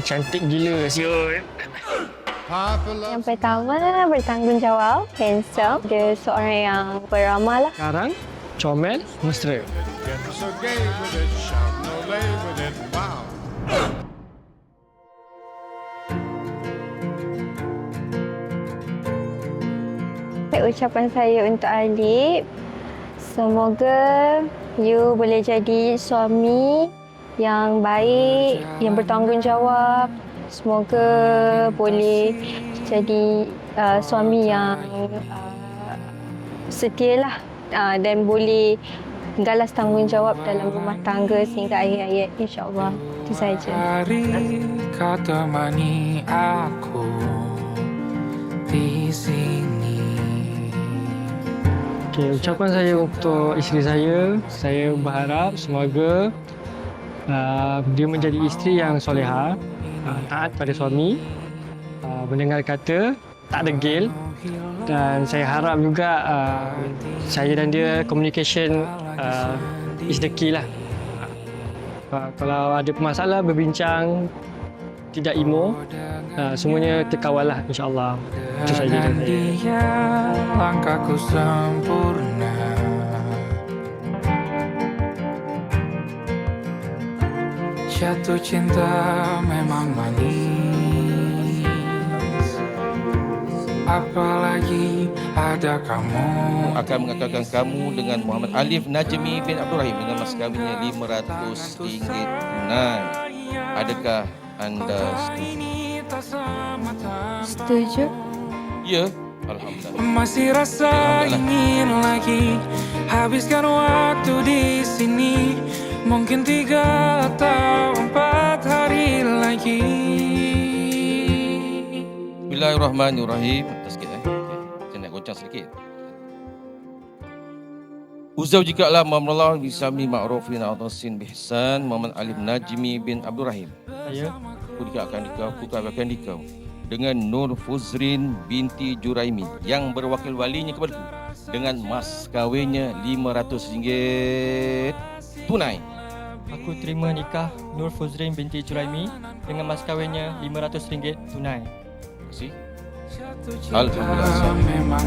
cantik gila siut. Yang pertama, bertanggungjawab, handsome. Dia seorang yang beramal lah. Sekarang, comel, mesra. So gay with it, shout no lay with it, wow. Ucapan saya untuk Alif, semoga you boleh jadi suami yang baik, yang bertanggungjawab. Semoga boleh jadi suami yang setia lah, dan boleh galas tanggungjawab dalam rumah tangga sehingga akhir hayat, insya-Allah. Itu saja. Mari kau temani aku di sini. Okay, ucapan saya untuk isteri saya berharap semoga dia menjadi isteri yang soleha, taat pada suami, mendengar kata, tak degil, dan saya harap juga saya dan dia communication is the key lah. Kalau ada masalah berbincang, tidak emo, semuanya terkawal lah, insya-Allah. Itu saja dari saya. Dia langkahku sempurna. Jatuh cinta memang manis, apalagi ada kamu. Akan mengakalkan kamu dengan Muhammad Alif Najmi bin Abdul Rahim dengan mas kawinnya RM500 tunai. Adakah anda Setuju? ya? Alhamdulillah. Masih rasa ingin lagi habiskan waktu di sini, mungkin 3 atau 4 hari lagi. Bismillahirrahmanirrahim. Atas sikit Saya nak goncang sedikit. Uzau jikalau Muhammad Bisami Ma'rufin Atasin Bihsan Muhammad Alif Najmi bin Abdul Rahim. Saya Aku dikawalkan dikau dengan Nur Fuzrin binti Juraimi yang berwakil walinya kepadaku dengan mas kawinnya RM500 tunai. Aku terima nikah Nur Fuzrin binti Juraimi dengan mas kawinnya RM500 tunai. Terima kasih. Jatuh cinta Alhamdulillah. memang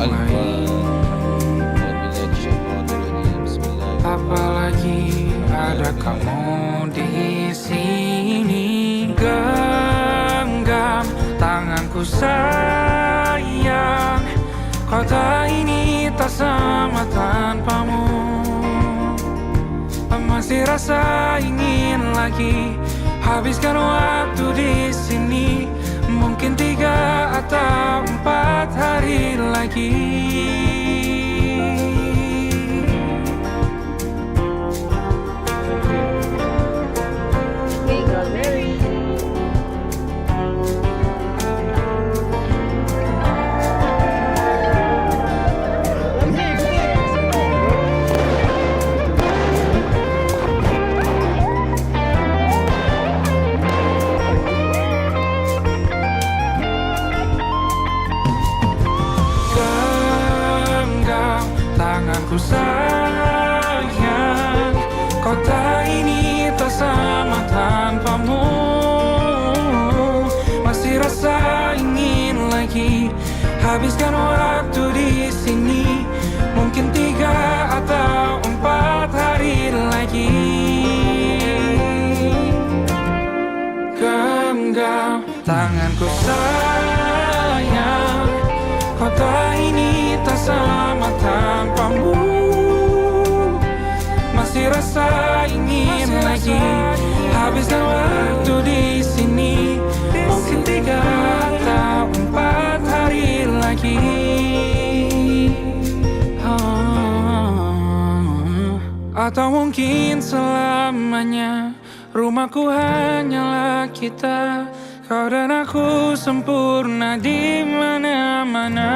apalagi ada kamu di sini. Genggam tanganku sayang, kota ini tak sama tanpamu. Masih rasa ingin lagi habiskan waktu di sini, mungkin 3 atau 4 hari lagi. Tanganku sayang, kota ini tak sama tanpamu. Masih rasa ingin lagi habiskan waktu di sini, mungkin 3 atau 4 hari lagi. Genggam tanganku sayang, kota ini tak sama tanpamu. Masih rasa ingin lagi habiskan waktu di sini, mungkin 3 atau 4 hari lagi. Atau mungkin selamanya. Rumahku hanyalah kita, kau dan aku sempurna di mana-mana.